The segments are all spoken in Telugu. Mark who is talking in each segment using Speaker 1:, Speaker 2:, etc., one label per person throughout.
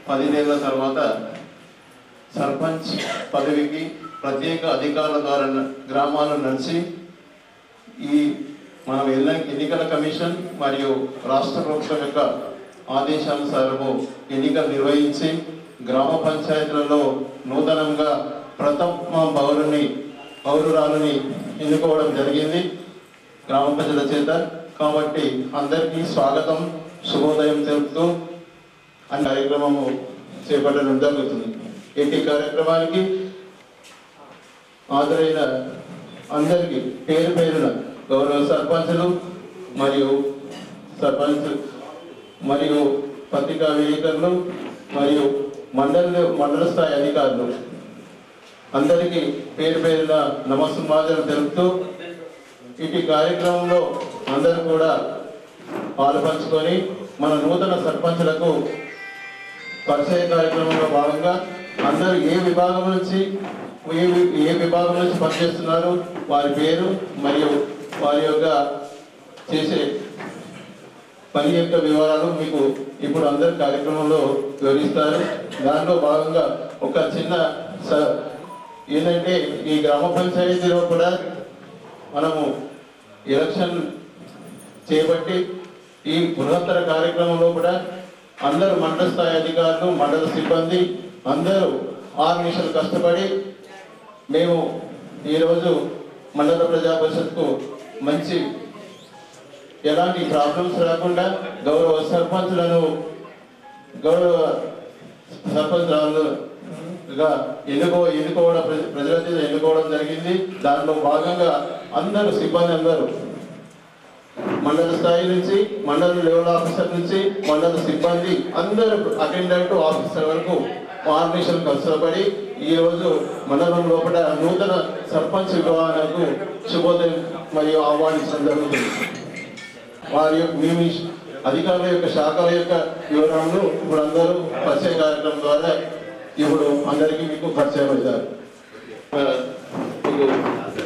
Speaker 1: 10 నెలల తర్వాత సర్పంచ్ పదవికి ప్రత్యేక అధికారుల ద్వారా గ్రామాలు నడిచి ఈ మనం ఎన్నికల కమిషన్ మరియు రాష్ట్ర ప్రభుత్వం యొక్క ఆదేశానుసారము ఎన్నికలు నిర్వహించి గ్రామ పంచాయతీలలో నూతనంగా ప్రథమ పౌరురాలని ఎన్నుకోవడం జరిగింది గ్రామ ప్రజల చేత. కాబట్టి అందరికీ స్వాగతం, శుభోదయం తెలుపుతూ ఆ కార్యక్రమము చేపట్టడం జరుగుతుంది. ఈ కార్యక్రమానికి హాజరైన అందరికీ పేరు పేరున గౌరవ సర్పంచులు మరియు పత్రికా విలేకరులు మరియు మండల స్థాయి అధికారులు అందరికీ పేరు పేరున నమస్సుమాజలు తెలుపుతూ ఇటు కార్యక్రమంలో అందరూ కూడా పాలుపంచుకొని మన నూతన సర్పంచులకు పరిచయ కార్యక్రమంలో భాగంగా అందరూ ఏ విభాగం నుంచి పనిచేస్తున్నారు, వారి పేరు మరియు వారి యొక్క చేసే పని యొక్క వివరాలు మీకు ఇప్పుడు అందరు కార్యక్రమంలో వివరిస్తారు. దాంట్లో భాగంగా ఒక చిన్న ఏంటంటే ఈ గ్రామ పంచాయతీలో కూడా మనము ఎలక్షన్ చేపట్టి ఈ బృహత్తర కార్యక్రమంలో కూడా అందరూ మండల స్థాయి అధికారులు, మండల సిబ్బంది అందరూ 6 నిమిషాలు కష్టపడి మేము ఈరోజు మండల ప్రజా పరిషత్కు మంచి ఎలాంటి ప్రాబ్లమ్స్ రాకుండా గౌరవ సర్పంచులను ఎన్నుకోవడం ప్రజల చేత ఎన్నుకోవడం జరిగింది. దాంట్లో భాగంగా అందరూ సిబ్బంది అందరూ మండల స్థాయి నుంచి మండల లెవెల్ ఆఫీసర్ నుంచి మండల సిబ్బంది అందరూ అటెండెంట్ ఆఫీసర్ వరకు 6 నిమిషాలు కష్టపడి ఈరోజు మండలం లోపల నూతన సర్పంచ్ విభాగాలకు శుభోదయం మరియు ఆహ్వానించడం జరుగుతుంది. వారి మేము అధికారుల యొక్క శాఖల యొక్క వివరాలను ఇప్పుడు అందరూ పరిచయ కార్యక్రమం ద్వారా ఇప్పుడు అందరికీ మీకు పరిచయం అవుతారు.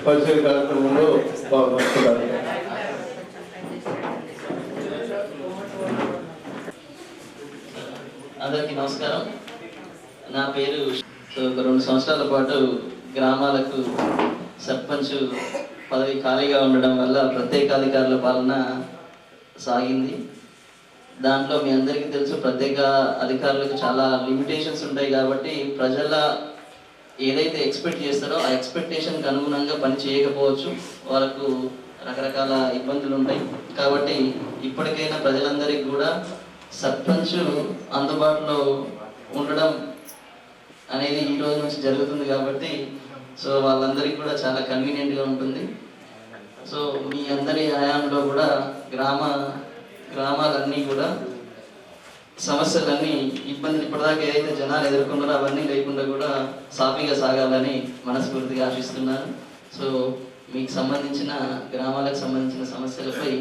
Speaker 1: పరిచయ కార్యక్రమంలో పాల్గొంటున్నారు.
Speaker 2: అందరికీ నమస్కారం. నా పేరు. ఒక 2 సంవత్సరాల పాటు గ్రామాలకు సర్పంచ్ పదవి ఖాళీగా ఉండడం వల్ల ప్రత్యేకాధికారుల పాలన సాగింది. దాంట్లో మీ అందరికీ తెలుసు, ప్రత్యేక అధికారులకు చాలా లిమిటేషన్స్ ఉంటాయి. కాబట్టి ప్రజల ఏదైతే ఎక్స్పెక్ట్ చేస్తారో ఆ ఎక్స్పెక్టేషన్కి అనుగుణంగా పని చేయకపోవచ్చు, వాళ్ళకు రకరకాల ఇబ్బందులు ఉంటాయి. కాబట్టి ఇప్పటికైనా ప్రజలందరికీ కూడా సర్పంచ్ అందుబాటులో ఉండడం అనేది ఈ రోజు నుంచి జరుగుతుంది. కాబట్టి వాళ్ళందరికీ కూడా చాలా కన్వీనియంట్గా ఉంటుంది. మీ అందరి హయాంలో కూడా గ్రామాలన్నీ కూడా సమస్యలన్నీ ఇబ్బందులు ఇప్పటిదాకా ఏదైతే జనాలు ఎదుర్కొన్నారో అవన్నీ లేకుండా కూడా సాఫీగా సాగాలని మనస్ఫూర్తిగా ఆశిస్తున్నాను. మీకు సంబంధించిన గ్రామాలకు సంబంధించిన సమస్యలపై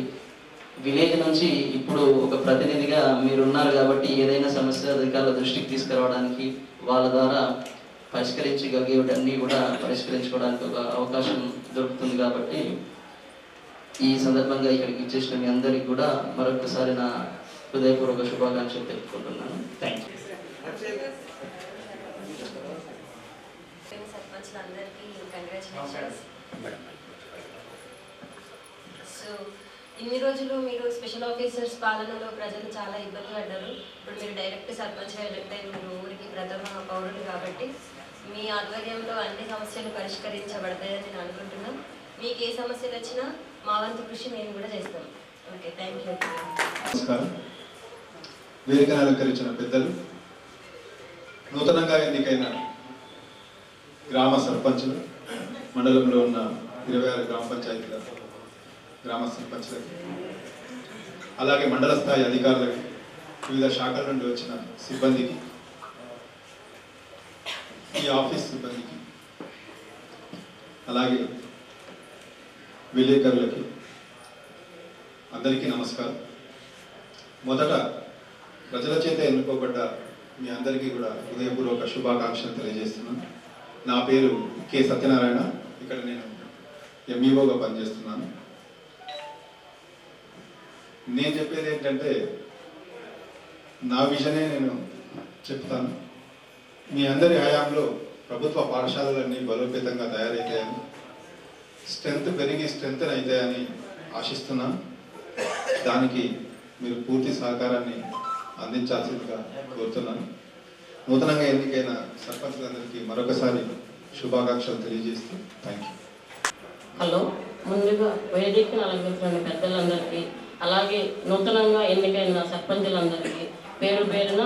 Speaker 2: విలేజ్ నుంచి ఇప్పుడు ఒక ప్రతినిధిగా మీరున్నారు కాబట్టి ఏదైనా సమస్య అధికారుల దృష్టికి తీసుకురావడానికి, వాళ్ళ ద్వారా పరిష్కరించగలిగేవన్నీ కూడా పరిష్కరించుకోవడానికి ఒక అవకాశం దొరుకుతుంది. కాబట్టి ఈ సందర్భంగా ఇక్కడికి ఇచ్చేసిన మీ అందరికీ కూడా మరొకసారి నా హృదయపూర్వక శుభాకాంక్షలు తెలుపుకుంటున్నాను. Thank you.
Speaker 3: ఇన్ని రోజులు మీరు స్పెషల్ ఆఫీసర్స్ పాలనలో ప్రజలు చాలా ఇబ్బంది పడ్డారు. ఇప్పుడు మీరు డైరెక్ట్ సర్పంచ్గా ఎలక్ట్ అయ్యి మీరు ఊరికి ప్రథమ పౌరులు కాబట్టి మీ ఆధ్వర్యంలో అన్ని సమస్యలు పరిష్కరించబడతాయని నేను అనుకుంటున్నాను. మీకు ఏ సమస్యలు వచ్చినా మా వంతు కృషి మేము కూడా చేస్తాం. Okay, thank you.
Speaker 4: నమస్కారం. వేదికను అలంకరించిన పెద్దలు, నూతనంగా ఎన్నికైన గ్రామ సర్పంచులు, మండలంలో ఉన్న 26 గ్రామ పంచాయతీల గ్రామ సర్పంచులకి, అలాగే మండల స్థాయి అధికారులకి, వివిధ శాఖల నుండి వచ్చిన సిబ్బందికి, ఈ ఆఫీస్ సిబ్బందికి, అలాగే విలేకరులకి అందరికీ నమస్కారం. మొదట ప్రజల చేత ఎన్నుకోబడ్డ మీ అందరికీ కూడా హృదయపూర్వక శుభాకాంక్షలు తెలియజేస్తున్నాను. నా పేరు కె సత్యనారాయణ. ఇక్కడ నేను ఎంఈఓగా పనిచేస్తున్నాను. నేను చెప్పేది ఏంటంటే, నా విజనే నేను చెప్తాను. మీ అందరి హయాంలో ప్రభుత్వ పాఠశాలలన్నీ బలోపేతంగా తయారవుతాయని, స్ట్రెంత్ పెరిగి స్ట్రెంత్ అవుతాయని ఆశిస్తున్నాను. దానికి మీరు పూర్తి సహకారాన్ని అందించాల్సిందిగా కోరుతున్నాను. నూతనంగా ఎన్నికైన సర్పంచ్లందరికీ మరొకసారి శుభాకాంక్షలు తెలియజేస్తూ థ్యాంక్ యూ.
Speaker 5: హలో, ముందుగా వేదికను అలంకరించిన పెద్దలందరికీ, అలాగే నూతనంగా ఎన్నికైన సర్పంచులందరికీ పేరు పేరున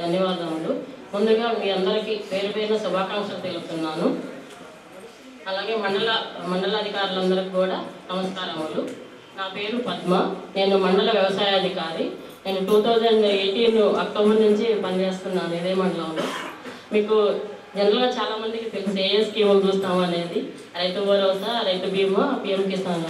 Speaker 5: ధన్యవాదములు. ముందుగా మీ అందరికీ పేరు పేరున శుభాకాంక్షలు తెలుపుతున్నాను. అలాగే మండలాధికారులందరికీ కూడా నమస్కారములు. నా పేరు పద్మ, నేను మండల వ్యవసాయాధికారి. నేను 2018 అక్టోబర్ నుంచి పనిచేస్తున్నాను ఇదే మండలంలో. మీకు జనరల్గా చాలామందికి తెలుసు ఏ స్కీములు చూస్తాము అనేది, రైతు భరోసా, రైతు బీమా, పిఎం కిసాన్,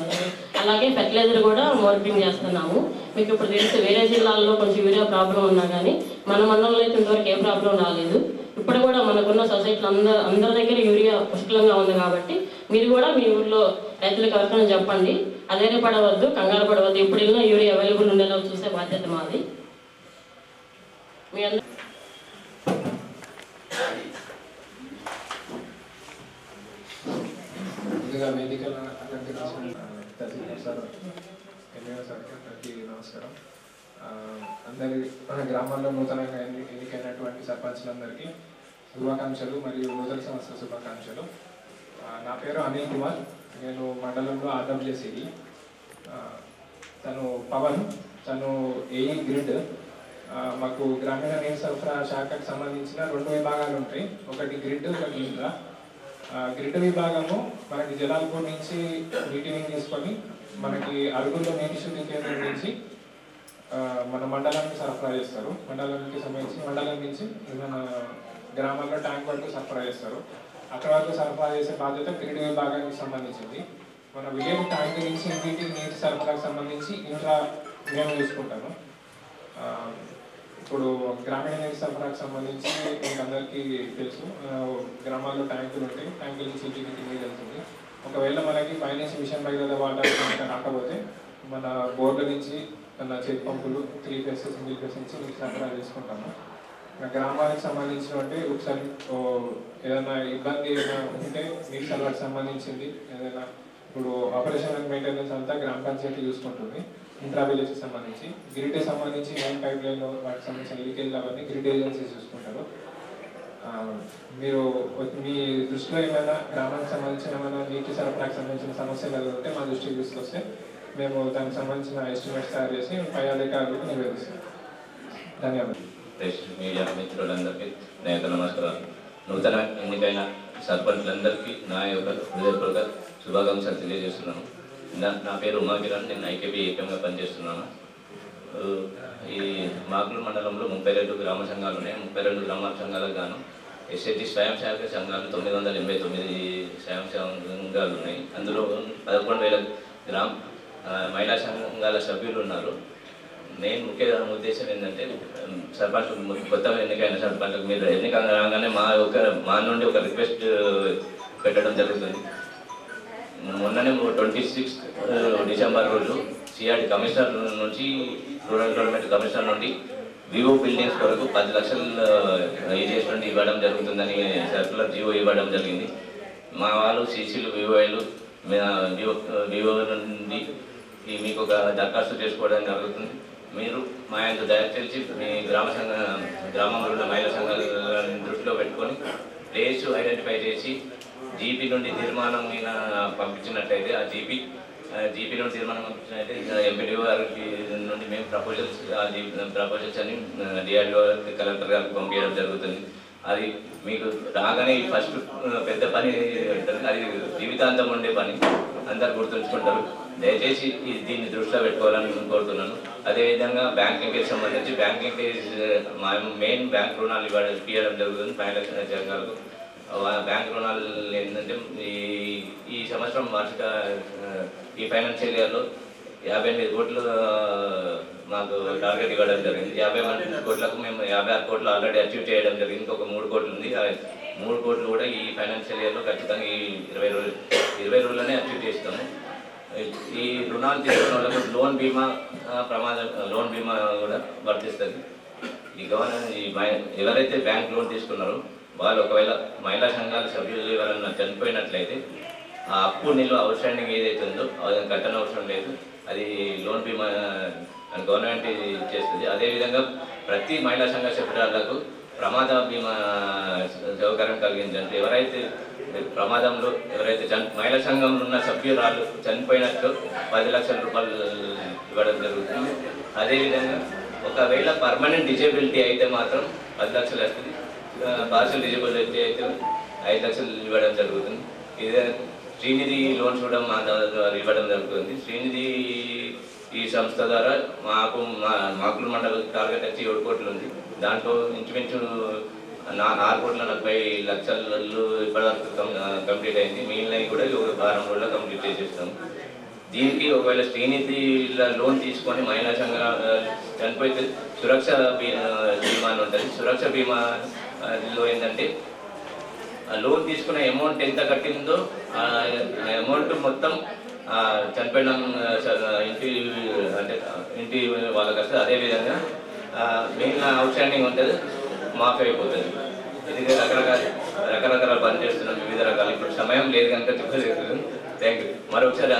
Speaker 5: అలాగే ఫెర్టిలైజర్ కూడా మార్పింగ్ చేస్తున్నాము. మీకు ఇప్పుడు తెలుసు వేరే జిల్లాల్లో కొంచెం యూరియా ప్రాబ్లం ఉన్నా కానీ మన మండలంలో అయితే ఇంతవరకు ఏ ప్రాబ్లం రాలేదు. ఇప్పుడు కూడా మనకున్న సొసైటీలో అందరి దగ్గర యూరియా పుష్కలంగా ఉంది కాబట్టి మీరు కూడా మీ ఊళ్ళో రైతులకు ఎవరికైనా చెప్పండి. అదేనే పడవద్దు, కంగారు పడవద్దు. ఇప్పుడు వెళ్ళినా యూరియా అవైలబుల్ ఉండేలా చూసే బాధ్యత మాది. మీ అందరూ
Speaker 6: ముందుగా వేదికలు అలంకరించిన తహసీల్దార్ సార్, ఎమ్మెల్యే సార్కి అందరికీ నమస్కారం. మన గ్రామాల్లో నూతనంగా ఎన్నికైనటువంటి సర్పంచ్లందరికీ శుభాకాంక్షలు మరియు నూతన సంవత్సర శుభాకాంక్షలు. నా పేరు అనిల్ కుమార్, నేను మండలంలో ఆర్డబ్ల్యూసీడి. తను పవన్, తను ఏఈ గ్రిడ్. మాకు గ్రామీణ నీటి సరఫరా శాఖకు సంబంధించిన 2 విభాగాలు ఉంటాయి, ఒకటి గ్రిడ్, ఒకటి ఇన్ఫ్రా. గ్రిడ్ విభాగము మనకి జలాల్పూర్ నుంచి నీటిని తీసుకొని మనకి అరుగుల్లో నీటి శుద్ధి కేంద్రం నుంచి మన మండలానికి సరఫరా చేస్తారు. మండలానికి సంబంధించి మండలం నుంచి మన గ్రామాల్లో ట్యాంక్ వరకు సరఫరా చేస్తారు. అక్కడ వరకు సరఫరా చేసే బాధ్యత గ్రిడ్ విభాగానికి సంబంధించింది. మన విలేజ్ ట్యాంక్ నుంచి నీటి సరఫరాకు సంబంధించి ఇంట్రా మేము చూసుకుంటాము. ఇప్పుడు గ్రామీణ నీటి సరఫరాకు సంబంధించి మీకు అందరికీ తెలుసు, గ్రామాల్లో ట్యాంకులు ఉంటాయి, ట్యాంకుల నుంచి ఇంటికి నీరు వెళ్తుంది. ఒకవేళ మనకి పైనుంచి మిషన్ భగీరథ వాటర్ రాకపోతే మన బోర్ల నుంచి మన చేతి పంపులు 3 ఫేస్ సింగిల్ ఫేస్ నుంచి నీటి సరఫరా చేసుకుంటాము. గ్రామానికి సంబంధించినటువంటి ఒకసారి ఏదైనా ఇబ్బంది ఏదైనా ఉంటే నీటి సరఫరాకు సంబంధించింది ఏదైనా ఇప్పుడు ఆపరేషన్ అండ్ మెయింటెనెన్స్ అంతా గ్రామ పంచాయతీ చూసుకుంటుంది. ఇంట్రా విలేజ్కి సంబంధించి గ్రిడ్ సంబంధించి మెయిన్ పైప్ లైన్ వాటికి సంబంధించిన లీకేజ్ అవన్నీ గ్రిడ్ ఏజెన్సీస్ చూసుకుంటారు. మీరు మీ దృష్టిలో ఏమైనా గ్రామానికి సంబంధించిన ఏమైనా నీటి సరఫరాకు సంబంధించిన సమస్యలు ఉంటే మా దృష్టికి తీసుకొస్తే మేము దానికి సంబంధించిన ఎస్టిమేట్స్ తయారు చేసి పై అధికారులకు నివేదిస్తాం. ధన్యవాదాలు.
Speaker 7: మీడియా మిత్రులందరికీ నా యొక్క నమస్కారాలు. నూతన ఎన్నికైన సర్పంచ్లందరికీ నా యొక్క హృదయపూర్వక శుభాకాంక్షలు తెలియజేస్తున్నాను. నా పేరు ఉమాకిరణ్, నేను ఐకేపీ ఏకంగా పనిచేస్తున్నాను. ఈ మాగులూరు మండలంలో 32 గ్రామ సంఘాలు ఉన్నాయి. 32 గ్రామ సంఘాలకు గాను ఎస్ఐటి స్వయం సహాయక సంఘాలు 989 స్వయం సంఘాలు ఉన్నాయి. అందులో 11,000 మహిళా సంఘాల సభ్యులు ఉన్నారు. మెయిన్ ముఖ్య ఉద్దేశం ఏంటంటే సర్పంచ్ కొత్తగా ఎన్నికైన సర్పంచ్కి మీరు ఎన్నిక రాగానే మా నుండి ఒక రిక్వెస్ట్ పెట్టడం జరుగుతుంది. మొన్ననే 26 డిసెంబర్ రోజు సిఆర్డి కమిషనర్ నుంచి రూరల్ డెవలప్మెంట్ కమిషనర్ నుండి వివో బిల్డింగ్స్ కొరకు 10 లక్షలు ఏజెస్ నుండి ఇవ్వడం జరుగుతుందని సర్కులర్ జీవో ఇవ్వడం జరిగింది. మా వాళ్ళు సీసీలు వివోలు వివో నుండి మీకు ఒక దరఖాస్తు చేసుకోవడం జరుగుతుంది. మీరు మా యొక్క దయచేసి మీ గ్రామంలో ఉన్న మహిళా సంఘాలను దృష్టిలో పెట్టుకొని ప్లేస్ ఐడెంటిఫై చేసి జీపీ నుండి తీర్మానం మీద పంపించినట్లయితే ఆ జీపీ నుండి తీర్మానం పంపించినట్లయితే ఎంపీడీఓ గారికి నుండి మేము ప్రపోజల్స్ అని డిఆర్డీఓ కలెక్టర్ గారికి పంపించడం జరుగుతుంది. అది మీకు రాగానే ఈ ఫస్ట్ పెద్ద పని అది జీవితాంతం ఉండే పని, అందరు గుర్తుంచుకుంటారు. దయచేసి దీన్ని దృష్టిలో పెట్టుకోవాలని కోరుతున్నాను. అదేవిధంగా బ్యాంకింగ్కి సంబంధించి మా మెయిన్ బ్యాంక్ రుణాలు ఇవ్వడం జరుగుతుంది. 5 లక్షల సంఘాలకు బ్యాంక్ రుణాలు ఏంటంటే ఈ సంవత్సరం వార్షిక ఈ ఫైనాన్షియల్ ఇయర్లో 58 కోట్లు మాకు టార్గెట్ ఇవ్వడం జరిగింది. 51 కోట్లకు మేము 56 కోట్లు ఆల్రెడీ అచీవ్ చేయడం జరిగింది. ఇంకొక 3 కోట్లు ఉంది. 3 కోట్లు కూడా ఈ ఫైనాన్షియల్ ఇయర్లో ఖచ్చితంగా ఈ 20 రోజుల్లోనే అచీవ్ చేస్తాము. ఈ రుణాలు తీసుకున్న వాళ్ళకు లోన్ బీమా కూడా వర్తిస్తుంది. ఎవరైతే బ్యాంక్ లోన్ తీసుకున్నారో వాళ్ళు ఒకవేళ మహిళా సంఘాల సభ్యులు ఎవరైనా చనిపోయినట్లయితే ఆ అప్పు నిల్వ అవుట్స్టాండింగ్ ఏదైతే ఉందో అది కట్టనవసరం లేదు. అది లోన్ బీమా గవర్నమెంట్ చేస్తుంది. అదేవిధంగా ప్రతి మహిళా సంఘ సభ్యురాలకు ప్రమాద బీమా సౌకర్యం కలిగించండి. ఎవరైతే ప్రమాదంలో మహిళా సంఘంలో ఉన్న సభ్యురాలు చనిపోయినట్టు 10 లక్షల రూపాయలు ఇవ్వడం జరుగుతుంది. అదేవిధంగా ఒకవేళ పర్మనెంట్ డిజేబిలిటీ అయితే మాత్రం 10 లక్షలు వస్తుంది. పార్షియల్ డిజేబిలిటీ అయితే 5 లక్షలు ఇవ్వడం జరుగుతుంది. ఇదే శ్రీనిధి లోన్స్ కూడా మా ద్వారా ఇవ్వడం జరుగుతుంది. శ్రీనిధి ఈ సంస్థ ద్వారా మాకులు మండల టార్గెట్ వచ్చి 7 కోట్లు ఉంది. దాంట్లో ఇంచుమించు 4,40,00,000 ఇప్పటివరకు కంప్లీట్ అయింది. మిగిలినవి కూడా వారం రోజుల్లో కంప్లీట్ చేసేస్తాం. దీనికి ఒకవేళ శ్రీనిధి లోన్ తీసుకొని మహిళా సంఘ చనిపోతే సురక్ష బీమా అని ఉంటుంది. సురక్ష బీమాలో ఏంటంటే లోన్ తీసుకునే అమౌంట్ ఎంత కట్టిందో ఆ అమౌంట్ మొత్తం చనిపోయిన ఇంటి వాళ్ళకి వస్తుంది. అదేవిధంగా మిగిలిన అవుట్స్టాండింగ్ ఉంటుంది మాఫీ అయిపోతుంది. ఇది రకరకాల పని చేస్తున్నాం, వివిధ రకాలు. ఇప్పుడు సమయం లేదు కనుక చెప్పలేదు. Thank you. మరొకసారి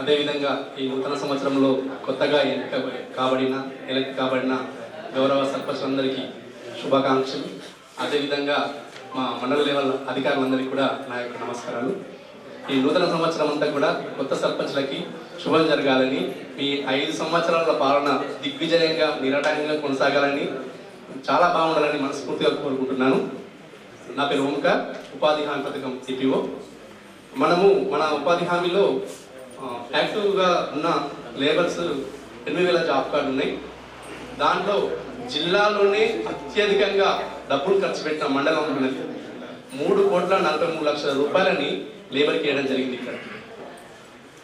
Speaker 8: అదేవిధంగా ఈ నూతన సంవత్సరంలో కొత్తగా ఎలక్ట్ కాబడిన గౌరవ సర్పంచులందరికీ శుభాకాంక్షలు. అదేవిధంగా మా మండల లెవెల్ అధికారులందరికీ కూడా నా యొక్క నమస్కారాలు. ఈ నూతన సంవత్సరం అంతా కూడా కొత్త సర్పంచ్లకి శుభం జరగాలని, మీ 5 సంవత్సరాల పాలన దిగ్విజయంగా నిరాటంకంగా కొనసాగాలని, చాలా బాగుండాలని మనస్ఫూర్తిగా కోరుకుంటున్నాను. నా పేరు ఓంకార్, ఉపాధి హామీ పథకం సిపిఓ. మనము మన ఉపాధి హామీలో యాక్టివ్గా ఉన్న లేబర్స్ 8,000 జాబ్ కార్డు ఉన్నాయి. దాంట్లో జిల్లాలోనే అత్యధికంగా డబ్బులు ఖర్చు పెట్టిన మండలం ఉన్నది. 3,43,00,000 రూపాయలని లేబర్కి వేయడం జరిగింది. ఇక్కడ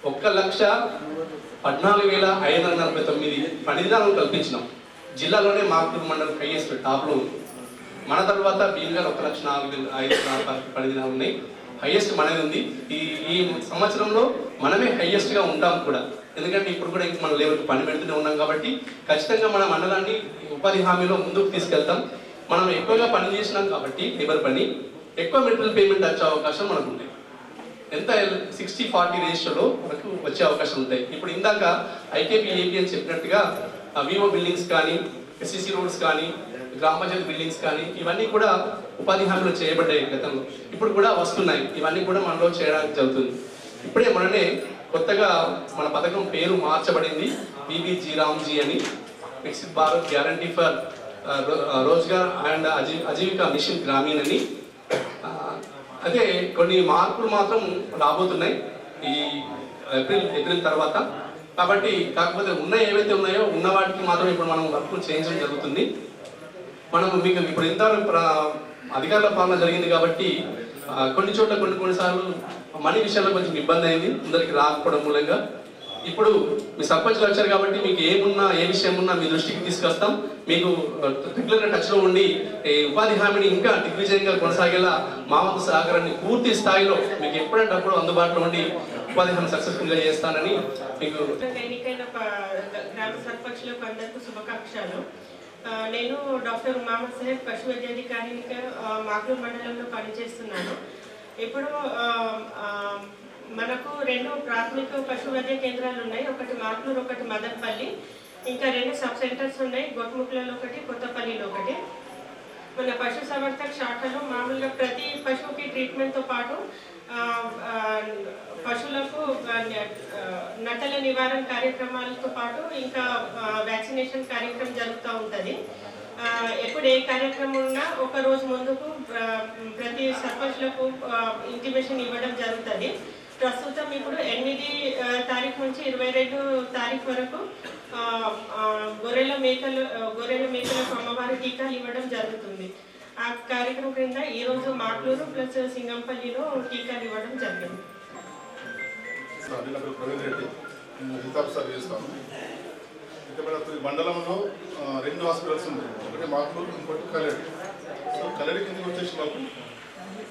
Speaker 8: 1,14,549 పని దినాలను కల్పించినాం. జిల్లాలోనే మాకులు మండలం హైయెస్ట్ టాప్లో ఉంది. మన తర్వాత భీమ్గల్ 1,04,500 పని దినాలు ఉన్నాయి. హైయెస్ట్ మనది ఉంది. ఈ సంవత్సరంలో మనమే హైయెస్ట్గా ఉంటాం కూడా. ఎందుకంటే ఇప్పుడు కూడా మన లేబర్కి పని పెడుతూనే ఉన్నాం కాబట్టి ఖచ్చితంగా మన మండలాన్ని ఉపాధి హామీలో ముందుకు తీసుకెళ్తాం. మనం ఎక్కువగా పని చేసినాం కాబట్టి లేబర్ పని ఎక్కువ మెటీరియల్ పేమెంట్ వచ్చే అవకాశం మనకు ఉంది. ఎంత 60-40 రేషియోలో మనకు వచ్చే అవకాశం ఉంటాయి. ఇప్పుడు ఇందాక ఐకేపీ ఏపీ అని చెప్పినట్టుగా వివో బిల్డింగ్స్ కానీ, ఎస్సీసీ రోడ్స్ కానీ, గ్రామ పంచాయతీ బిల్డింగ్స్ కానీ ఇవన్నీ కూడా ఉపాధి హామీలో చేయబడ్డాయి గతంలో. ఇప్పుడు కూడా వస్తున్నాయి. ఇవన్నీ కూడా మనలో చేయడానికి జరుగుతుంది. ఇప్పుడే మననే కొత్తగా మన పథకం పేరు మార్చబడింది, బీబీజీ రామ్జీ అని, Viksit Bharat guarantee for Rozgar and Ajeevika mission Gramin అని. అదే కొన్ని మార్పులు మాత్రం రాబోతున్నాయి ఈ ఏప్రిల్ తర్వాత. కాబట్టి కాకపోతే ఏవైతే ఉన్నాయో ఉన్న వాటికి మాత్రం ఇప్పుడు మనం వర్క్ చేయించడం జరుగుతుంది. మనం మీకు ఇప్పుడు ఇంత అధికారుల పాలన జరిగింది కాబట్టి కొన్ని చోట్ల కొన్నిసార్లు మనీ విషయంలో కొంచెం ఇబ్బంది అయింది అందరికి రాకపోవడం మూలంగా. ఇప్పుడు మీ సర్పంచ్లు వచ్చారు కాబట్టి మీకు ఏ విషయం ఉన్నా మీ దృష్టికి తీసుకొస్తాం. మీకు రెగ్యులర్గా టచ్లో ఉండి ఉపాధి హామీని ఇంకా దిగ్విజయంగా కొనసాగేలా మా వంతు సహకారాన్ని పూర్తి స్థాయిలో మీకు ఎప్పుడంటే అప్పుడు అందుబాటులో ఉండి ఉపాధి హామీ సక్సెస్ఫుల్గా చేస్తానని మీకు
Speaker 9: ఎన్నికైన గ్రామ సర్పంచ్లకు అందరికీ శుభాకాంక్షలు. నేను డాక్టర్ ఉమామహ్ సాహెబ్ పశు వైద్యాధికారిగా మాగ్లూర్ మండలంలో పనిచేస్తున్నాను. ఇప్పుడు మనకు 2 ప్రాథమిక పశు వైద్య కేంద్రాలు ఉన్నాయి. ఒకటి మాగ్లూర్, ఒకటి మదనపల్లి. ఇంకా 2 సబ్ సెంటర్స్ ఉన్నాయి, గోట్ముక్లలో ఒకటి, కొత్తపల్లిలో ఒకటి. మన పశు సంవర్ధక శాఖలో మామూలుగా ప్రతి పశువుకి ట్రీట్మెంట్తో పాటు పశువులకు నట్టల నివారణ కార్యక్రమాలతో పాటు ఇంకా వ్యాక్సినేషన్ కార్యక్రమం జరుగుతూ ఉంటుంది. ఎప్పుడు ఏ కార్యక్రమం ఉన్నా ఒక రోజు ముందుకు ప్రతి సర్పంచ్లకు ఇంటిమేషన్ ఇవ్వడం జరుగుతుంది. ప్రస్తుతం ఇప్పుడు 8 తారీఖు నుంచి 22 తారీఖు వరకు గొర్రెల మేకలకు అమ్మవారి టీకాలు ఇవ్వడం జరుగుతుంది. ఆ కార్యక్రమం క్రింద ఈరోజు మాగ్లూరు ప్లస్ సింగంపల్లిలో టీకాలు ఇవ్వడం జరిగింది.
Speaker 10: మండలంలో 2 హాస్పిటల్స్ ఉన్నాయి. ఒకటి మాగ్లూరు, ఇంకోటి కల్లెడి. సో కల్లెడి కిందకి వచ్చేసి మాకు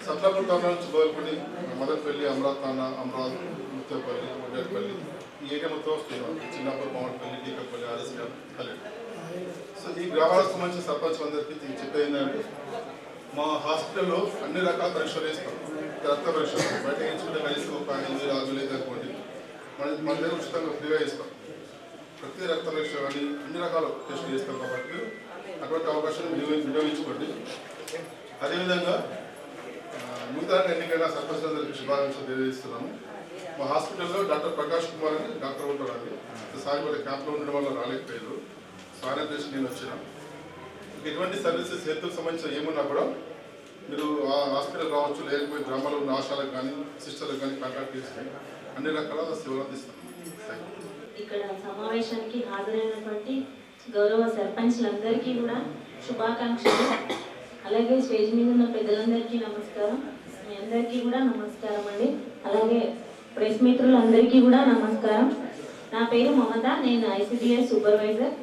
Speaker 10: సత్లాపూర్ తాండా నుంచి బోయల్పల్లి, మదనపల్లి, అమరావతి, ముత్తపల్లి, ఉడ్డేపల్లి ఈ ఏరియా మొత్తం వస్తున్నాం. చిన్నపూర్, మామిడిపల్లి, డీకపల్లి, ఆర్ఎస్ఆర్, కల్లెడి. సో ఈ గ్రామాలకు సంబంధించిన సర్పంచ్లందరికీ చెప్పేది ఏంటంటే మా హాస్పిటల్లో అన్ని రకాల పరీక్షలు చేస్తాం. రక్త పరీక్షలు బయట ఎంచుకుంటే కనీసం ఒక 5,000 లేదు అనుకోండి, మన దగ్గర ఉచితంగా ఫ్రీగా చేస్తాం. ప్రతి రక్త పరీక్ష కానీ అన్ని రకాల టెస్టులు చేస్తాం కాబట్టి అటువంటి అవకాశం వినియోగించుకోండి. అదేవిధంగా నూతన ఎన్నికైన సర్పంచ్లందరికీ శుభాకాంక్షలు తెలియజేస్తున్నాము. మా హాస్పిటల్లో డాక్టర్ ప్రకాష్ కుమార్ అని డాక్టర్ ఉంటారండి. సార్ కూడా క్యాంప్లో ఉండడం వల్ల రాలేకపోయారు. సార్ చేసి నేను వచ్చిన ఎటువంటి సర్వీసెస్ హెల్త్కి సంబంధించిన ఏమున్నా కూడా మీరు ఆ హాస్పిటల్ రావచ్చు, లేకపోతే గ్రామాల్లో ఉన్న ఆశాలకు కానీ సిస్టర్లకు కానీ కాంటాక్ట్ చేసి అన్ని రకాల సేవలు అందిస్తాం.
Speaker 11: ఇక్కడ సమావేశానికి హాజరైనటువంటి గౌరవ సర్పంచ్లందరికీ కూడా శుభాకాంక్షలు. అలాగే స్టేజ్ మీద ఉన్న పెద్దలందరికీ నమస్కారం. మీ అందరికీ కూడా నమస్కారం అండి. అలాగే ప్రెస్ మిత్రులందరికీ కూడా నమస్కారం. నా పేరు మమత, నేను ICDS సూపర్వైజర్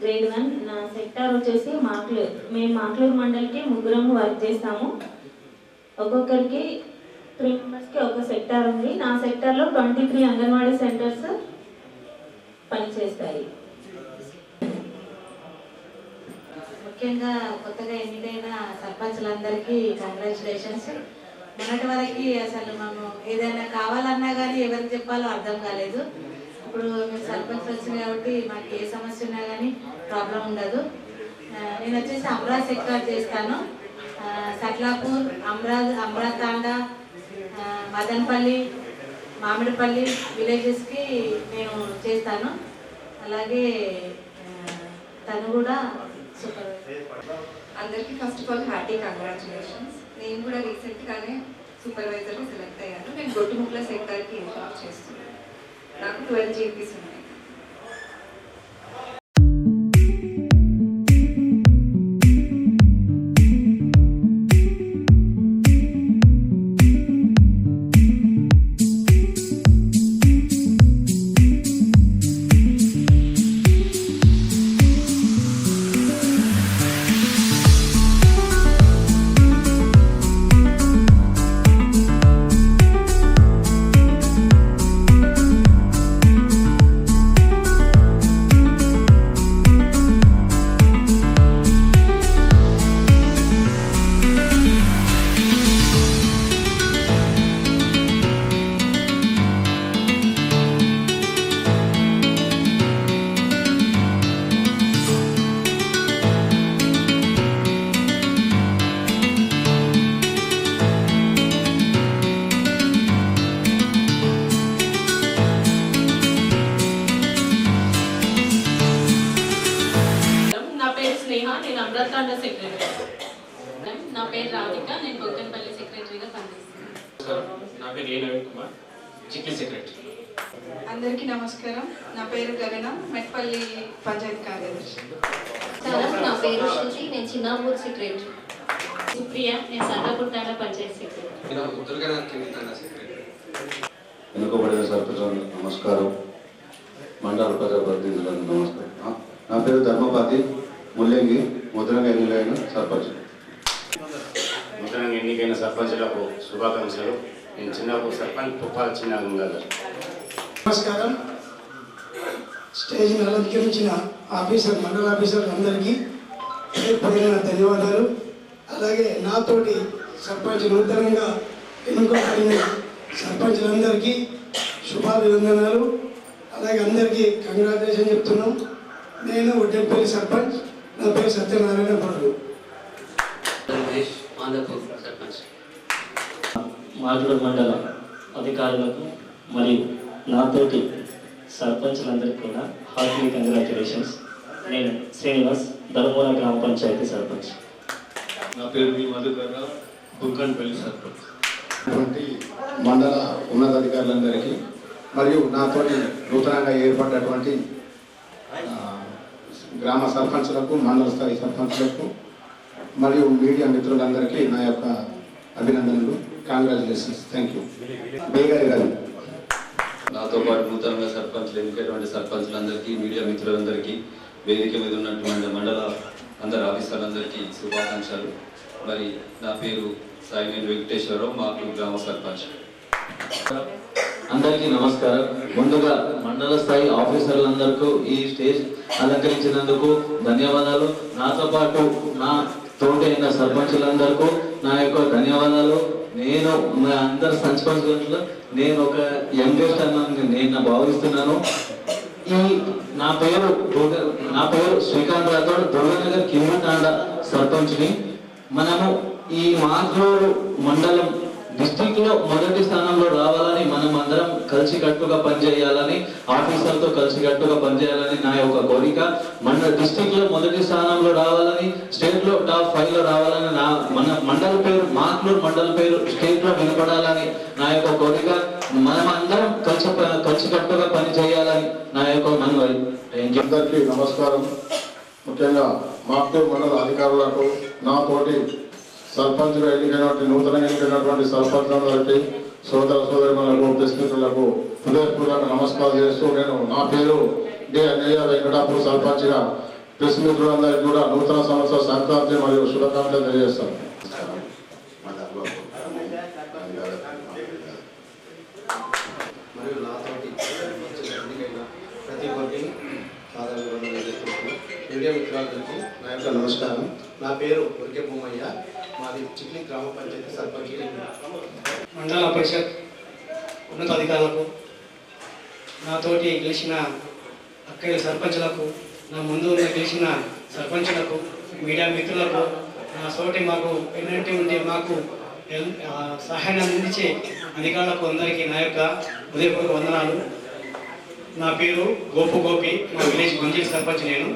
Speaker 11: గ్రేడ్ 1. నా సెక్టార్ వచ్చేసి మాక్లూరు. మేము మాక్లూరు మండలికి 3 వర్క్ చేస్తాము. ఒక్కొక్కరికి 3 మెంబర్స్కి ఒక సెక్టార్ ఉంది. నా సెక్టార్లో 23 అంగన్వాడీ సెంటర్స్ పనిచేస్తాయి.
Speaker 12: ముఖ్యంగా కొత్తగా ఎన్నికైన సర్పంచ్లందరికీ కంగ్రాచులేషన్స్. మొన్నటి వరకు అసలు మేము ఏదైనా కావాలన్నా కానీ ఎవరికి చెప్పాలో అర్థం కాలేదు. ఇప్పుడు మీరు సర్పంచ్ వచ్చింది కాబట్టి మాకు ఏ సమస్య ఉన్నా కానీ ప్రాబ్లం ఉండదు. నేను వచ్చేసి అమరావతి సెక్టార్ చేస్తాను. సట్లాపూర్, అమరాతాండ, మదన్పల్లి, మామిడిపల్లి విలేజెస్కి నేను చేస్తాను. అలాగే తను కూడా సూపర్వైజర్.
Speaker 13: అందరికీ first of all hearty congratulations. నేను కూడా రీసెంట్గానే సూపర్వైజర్గా సెలెక్ట్ అయ్యాను. నేను గొట్టుముట్ల సెక్టార్కి ఇన్ఛార్జ్ చేస్తున్నాను. నాకు 12 GPs ఉన్నాయి.
Speaker 5: నేను అమృతాండ సెక్రటరీ. నా పేరు రాధిక, నేను బొక్కన్పల్లి సెక్రటరీగా పనిచేస్తున్నాను.
Speaker 14: నా పేరు ఏ నవీన్ కుమార్, చిక్కి సెక్రటరీ.
Speaker 13: అందరికీ నమస్కారం. నా పేరు గగన, మెట్పల్లి పంచాయతీ కార్యదర్శి.
Speaker 3: నా పేరు శృతి, నేను చిన్నాపూర్ సెక్రటరీ.
Speaker 11: సుప్రియ, నేను సర్దాపూర్ తాండా పంచాయతీ సెక్రటరీ.
Speaker 15: వెనుకబడిన సర్పంచ్ నమస్కారం. మండల ప్రజాప్రతినిధులకు నమస్కారం. నా పేరు ధర్మపతి ముల్లంగి, నూతనంగా ఎన్నికైన సర్పంచ్.
Speaker 14: నూతనంగా ఎన్నికైన సర్పంచులకు శుభాకాంక్షలు. నేను చిన్నప్పుడు సర్పంచ్ పుప్పాల చిన్నగారు.
Speaker 16: నమస్కారం. స్టేజ్ని అలంకరించిన ఆఫీసర్, మండల ఆఫీసర్ అందరికీ పేరున ధన్యవాదాలు. అలాగే నాతోటి సర్పంచ్ నూతనంగా ఎన్నుకోబడిన సర్పంచులందరికీ శుభాభివందనాలు. అలాగే అందరికీ కంగ్రాచులేషన్ చెప్తున్నాం. నేను ఒడ్డెపల్లి సర్పంచ్. నా పేరు సత్యనారాయణ పరుడు.
Speaker 17: మాటూరు మండల అధికారులకు మరియు నాతోటి సర్పంచ్లందరికీ కూడా హార్ట్లీ కంగ్రాచులేషన్స్. నేను శ్రీనివాస్, ధర్మవరం గ్రామ పంచాయతీ సర్పంచ్.
Speaker 18: నా పేరు వి మధుకర్, బుక్కన్పల్లి సర్పంచ్.
Speaker 15: మండల ఉన్నతాధికారులందరికీ మరియు నాతో నూతనంగా ఏర్పడినటువంటి గ్రామ సర్పంచులకు, మండల స్థాయి సర్పంచులకు మరియు మీడియా మిత్రులందరికీ నా యొక్క అభినందనలు. కంగ్రాచులేషన్స్. Thank you. బేగారి గారు.
Speaker 19: నాతో పాటు నూతనంగా సర్పంచ్లు ఎన్నికైనటువంటి సర్పంచ్లందరికీ, మీడియా మిత్రులందరికీ, వేదిక మీద ఉన్నటువంటి మండల అందరు ఆఫీసర్లందరికీ శుభాకాంక్షలు. మరి నా పేరు సాయినేని వెంకటేశ్వరరావు, మాకు గ్రామ సర్పంచ్.
Speaker 20: అందరికీ నమస్కారం. ముందుగా మండల స్థాయి ఆఫీసర్లందరికీ ఈ స్టేజ్ అలంకరించినందుకు ధన్యవాదాలు. నాతో పాటు నా తోటి అయిన సర్పంచులందరికీ నా యొక్క ధన్యవాదాలు. నేను మా అందరు సర్పంచులలో నేను ఒక యంగెస్ట్ అని నేను భావిస్తున్నాను. నా పేరు శ్రీకాంత్ రాథోడ్, దుర్గానగర్ కిందతాండ సర్పంచ్ని. మనము ఈ మాట్లూరు మండలం డిస్ట్రిక్ట్ లో మొదటి స్థానంలో రావాలని మనం అందరం కలిసికట్టుగా పనిచేయాలని, ఆఫీసర్తో కలిసికట్టుగా పనిచేయాలని నా యొక్క కోరిక. మన డిస్ట్రిక్ట్ లో మొదటి స్థానంలో రావాలని, స్టేట్ లో టాప్ 5 లో రావాలని, మన మండల పేరు మాట్లూరు మండల పేరు స్టేట్ లో వినపడాలని నా యొక్క కోరిక. మనం అందరం కలిసికట్టుగా పని చేయాలని నా యొక్క మనవి.
Speaker 21: అందరికీ నమస్కారం. ముఖ్యంగా మాట్లూరు మండల అధికారులకు, నాతోటి సర్పంచ్గా ఎన్నికైనటువంటి నూతనంగా ఎన్నికైనటువంటి సర్పంచ్లందరికీ, సోదర సోదరిమణులకు, ప్రెస్మిత్రులకు హృదయపూర్వక నమస్కారం చేస్తూ నా పేరు డి అన్నయ్య వెంకటాపూర్ సర్పంచ్గా ప్రెస్మిత్రులందరికీ కూడా నూతన సంవత్సర సంక్రాంతి మరియు శుభాకాంక్షలు తెలియజేస్తాను.
Speaker 22: మరియు నాతోటి ఎన్నికైన ప్రతి ఒక్కరికి మీడియా మిత్రులందరికీ నా యొక్క నమస్కారం. నా పేరు ఉరికే భూమయ్య, మాది చిక్లి గ్రామ పంచాయతీ సర్పంచ్.
Speaker 23: మండల పరిషత్ ఉన్నతాధికారులకు, నాతోటి గెలిచిన అక్కడి సర్పంచులకు, నా ముందు గెలిచిన సర్పంచులకు, మీడియా మిత్రులకు, నా తోటి మాకు ఎన్నింటి ఉంటే మాకు సహాయం అందించే అధికారులకు అందరికీ నా యొక్క హృదయపూర్వక వందనాలు. నా పేరు గోపి, మా విలేజ్ మంజీల్ సర్పంచ్. నేను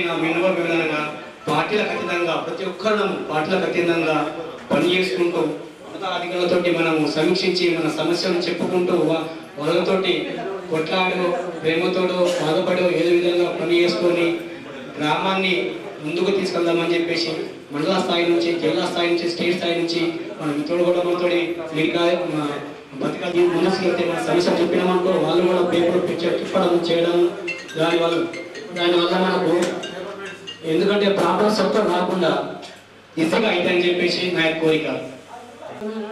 Speaker 23: నా మినవర్ విధానంగా పార్టీలకు అతీతంగా ప్రతి ఒక్కరు పార్టీలకు అతీతంగా పనిచేసుకుంటూ ఉన్నతాధికారులతో మనము సమీక్షించి మన సమస్యలను చెప్పుకుంటూ వాళ్ళతోటి కొట్లాడు ప్రేమతోడు బాధపడు ఏదో విధంగా పని చేసుకొని గ్రామాన్ని ముందుకు తీసుకెళ్దామని చెప్పేసి మండల స్థాయి నుంచి, జిల్లా స్థాయి నుంచి, స్టేట్ స్థాయి నుంచి మన మిత్రులు కూడా మనతో బతకాలి మనసుకెళ్తే మన సమస్య చెప్పినామనుకో వాళ్ళు కూడా పేపర్ చెప్పడం చేయడం, దానివల్ల మనకు ఎందుకంటే ప్రాబ్లమ్స్ ఒక్క రాకుండా ఈజీగా అవుతాయని చెప్పేసి నా కోరిక.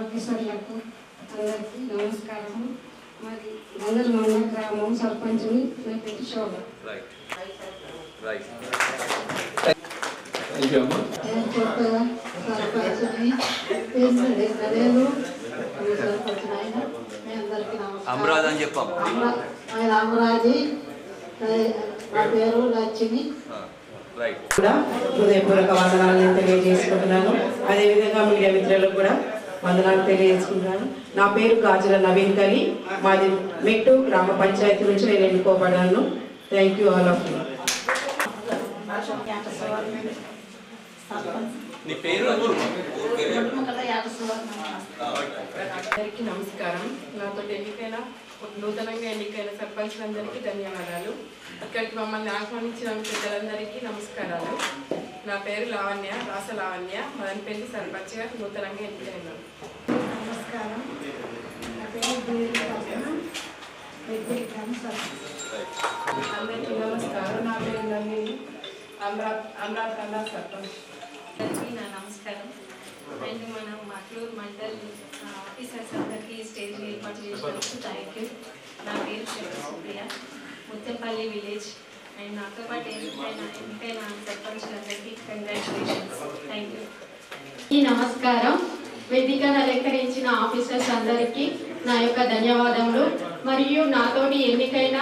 Speaker 24: ఆఫీసర్లకు అందరికీ నమస్కారం. మరి అందరు మండల గ్రామం సర్పంచ్ని నా పేరు శోభ. కొత్తగా సర్పంచ్ని వేసింది అదేను సర్పంచ్ ఆయన. మీ అందరికీ నమస్కారం. ఆయన అమరాజీ, నా పేరు లక్ష్మి.
Speaker 25: కూడా హృదయపూర్వక వందనాలను తెలియజేసుకుంటున్నాను. అదేవిధంగా మీడియా మిత్రులకు కూడా వందనాలు తెలియజేసుకుంటున్నాను. నా పేరు గాజుల నవీన్ కలి, మాది మెట్టు గ్రామ పంచాయతీ నుంచి నేను ఎన్నుకోబడ్డాను. Thank you all of you.
Speaker 26: అందరికీ నమస్కారం. నాతో నూతనంగా ఎన్నికైన సర్పంచ్లందరికీ ధన్యవాదాలు. ఇక్కడికి మమ్మల్ని ఆహ్వానించిన పెద్దలందరికీ నమస్కారాలు. నా పేరు లావణ్య, రాస లావణ్య, మదనపల్లి సర్పంచ్గా నూతనంగా ఎన్నికైనాను.
Speaker 24: నమస్కారం. నా పేరు
Speaker 26: అందరికీ నమస్కారం. నా పేరు నందిని, అమరాత్ కన్నా సర్పంచ్.
Speaker 3: నా నమస్కారం. అండ్ మనం మాట్లూరు మండల్ ఆఫీసర్స్ అందరికీ స్టేజ్ ఏర్పాటు చేసినందుకు థ్యాంక్ యూ. నా పేరు సుప్రియ, ముత్తంపల్లి విలేజ్. అండ్ నాతో పాటు ఎన్నికైన సర్పంచ్లందరికీ కంగ్రాచులేషన్స్. Thank you.
Speaker 27: నమస్కారం. వేదికను అలంకరించిన ఆఫీసర్స్ అందరికీ నా యొక్క ధన్యవాదములు. మరియు నాతోటి ఎన్నికైన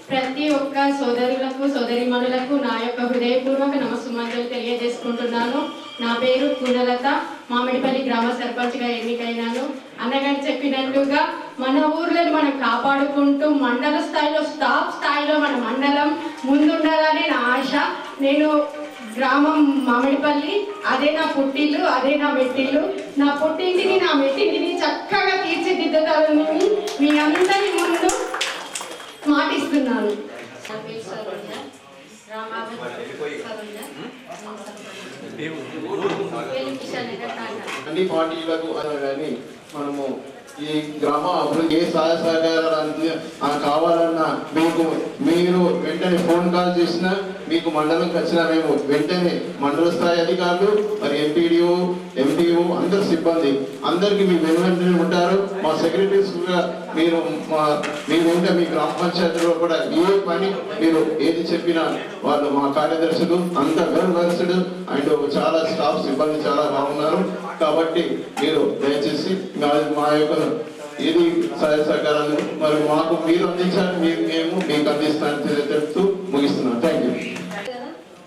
Speaker 27: ప్రతి ఒక్క సోదరులకు, సోదరిమణులకు నా యొక్క హృదయపూర్వక నమస్సుమంజలు తెలియజేసుకుంటున్నాను. నా పేరు పూర్ణలత, మామిడిపల్లి గ్రామ సర్పంచ్గా ఎన్నికైనాను. అన్నగారు చెప్పినట్టుగా మన ఊర్లను మనం కాపాడుకుంటూ మండల స్థాయిలో, టాప్ స్థాయిలో మన మండలం ముందుండాలని నా ఆశ. నేను గ్రామం మామిడిపల్లి, అదే నా పుట్టిల్లు, అదే నా మెట్టిల్లు. నా పుట్టింటిని, నా మెట్టింటిని చక్కగా తీర్చిదిద్దుతానని మీ అందరి ముందు మాటిస్తున్నాను.
Speaker 1: అన్ని పార్టీలకు కానీ మనము ఈ గ్రామ అభివృద్ధి ఏ సహాయ సహకారాలు కావాలన్నా మీరు వెంటనే ఫోన్ కాల్ చేసినా మీకు మండలంకి వచ్చిన మేము వెంటనే మండల స్థాయి అధికారులు మరి ఎంపీడీఓ ఎంపీఓ అందరు సిబ్బంది అందరికీ మీ వెనువెంటనే ఉంటారు. మా సెక్రటరీస్గా మీరు మీరు ఉంటే మీ గ్రామ పంచాయతీలో కూడా ఏ పని మీరు ఏది చెప్పినా వాళ్ళు మా కార్యదర్శులు అంత వెల్ వర్స్డ్ అండ్ చాలా స్టాఫ్ సిబ్బంది చాలా బాగున్నారు. కాబట్టి మీరు దయచేసి మా యొక్క ఏది సహాయ సహకారాలు మరి మాకు మీరు అందించాలి, మేము మీకు అందిస్తానని తెలుపుతూ ముగిస్తున్నాం. Thank you.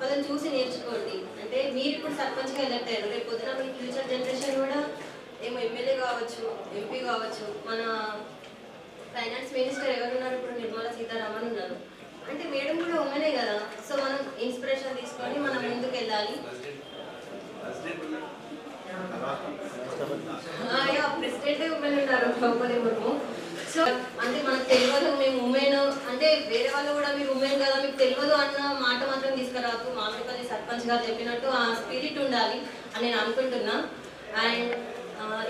Speaker 3: వాళ్ళని చూసి నేర్చుకోండి. అంటే మీరు ఇప్పుడు సర్పంచ్గా ఎలక్ట్ అయ్యారు, రేపు పొద్దున మీ ఫ్యూచర్ జనరేషన్ కూడా ఏమో ఎమ్మెల్యే కావచ్చు, ఎంపీ కావచ్చు. మన ఫైనాన్స్ మినిస్టర్ ఎవరున్నారు ఇప్పుడు? నిర్మలా సీతారామన్ ఉన్నారు. అంటే మేడం కూడా ఉమెనే కదా. సో మనం ఇన్స్పిరేషన్ తీసుకొని మనం ముందుకు వెళ్ళాలి. ప్రెసిడెంట్ ఉమెన్ ఉన్నారు ద్రౌపది ముర్ము. సో అంటే మనకు తెలియదు మేము ఉమెన్ అంటే వేరే వాళ్ళు కూడా మీరు ఉమెన్ కదా మీకు తెలియదు అన్న మాట మాత్రం తీసుకురాకు. మామిడిపల్లి సర్పంచ్ గారు చెప్పినట్టు ఆ స్పిరిట్ ఉండాలి అని నేను అనుకుంటున్నా. అండ్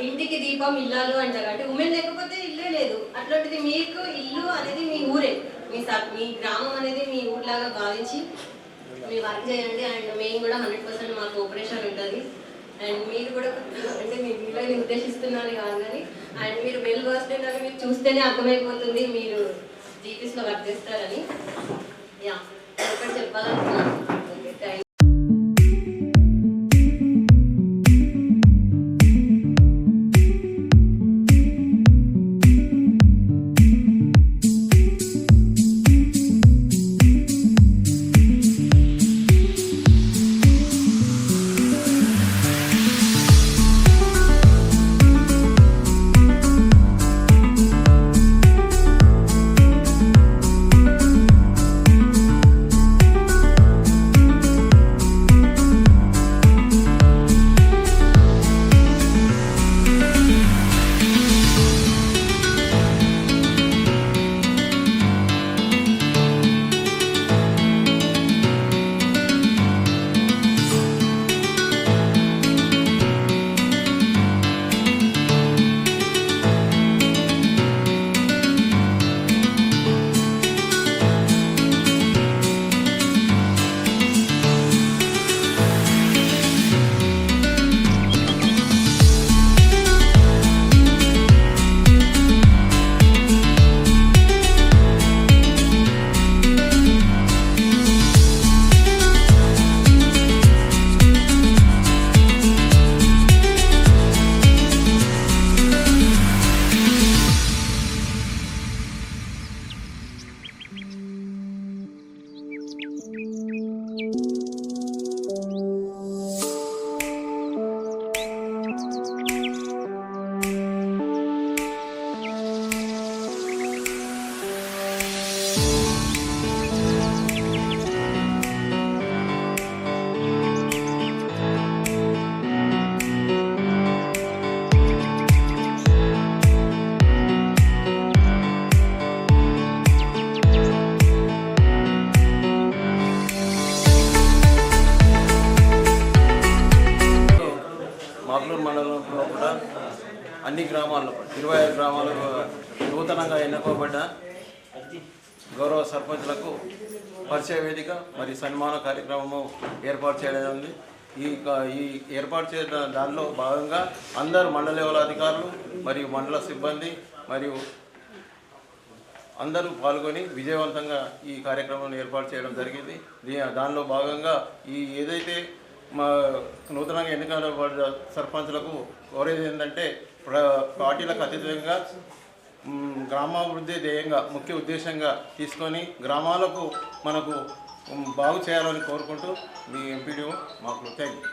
Speaker 3: ఇంటికి దీపం ఇల్లాలు అంటారు, అంటే ఉమెన్ లేకపోతే ఇల్లే లేదు. అట్లాంటిది మీకు ఇల్లు అనేది మీ ఊరే, మీ గ్రామం అనేది మీ ఊర్లాగా భావించి మీరు వర్క్ చేయండి. అండ్ మేము కూడా 100% మా కోఆపరేషన్ ఉంటుంది. అండ్ మీరు కూడా అంటే మీ వీళ్ళని ఉద్దేశిస్తున్నారు కాదు కానీ అండ్ మీరు వెల్ వర్స్డ్ ఉన్నారు, మీరు చూస్తేనే అర్థమైపోతుంది మీరు జీపీస్లో వర్క్ చేస్తారని. యా ఒకటి చెప్పాలనుకున్నాను. Okay, thank you.
Speaker 2: మండలంలో కూడా అన్ని గ్రామాల్లో 25 గ్రామాలకు నూతనంగా ఎన్నుకోబడ్డ గౌరవ సర్పంచ్లకు పరిచయ వేదిక మరి సన్మాన కార్యక్రమము ఏర్పాటు చేయడం ఉంది. ఈ ఏర్పాటు చేయడం దానిలో భాగంగా అందరు మండల లెవెల్ అధికారులు మరియు మండల సిబ్బంది మరియు అందరూ పాల్గొని విజయవంతంగా ఈ కార్యక్రమాన్ని ఏర్పాటు చేయడం జరిగింది. దానిలో భాగంగా ఏదైతే మా నూతనంగా ఎన్నికల సర్పంచ్లకు కోరేది ఏంటంటే పార్టీలకు అతీతంగా గ్రామాభివృద్ధి ధ్యేయంగా ముఖ్య ఉద్దేశంగా తీసుకొని గ్రామాలకు మనకు బాగు చేయాలని కోరుకుంటూ మీ ఎంపీడీఓ మాకు థ్యాంక్ యూ.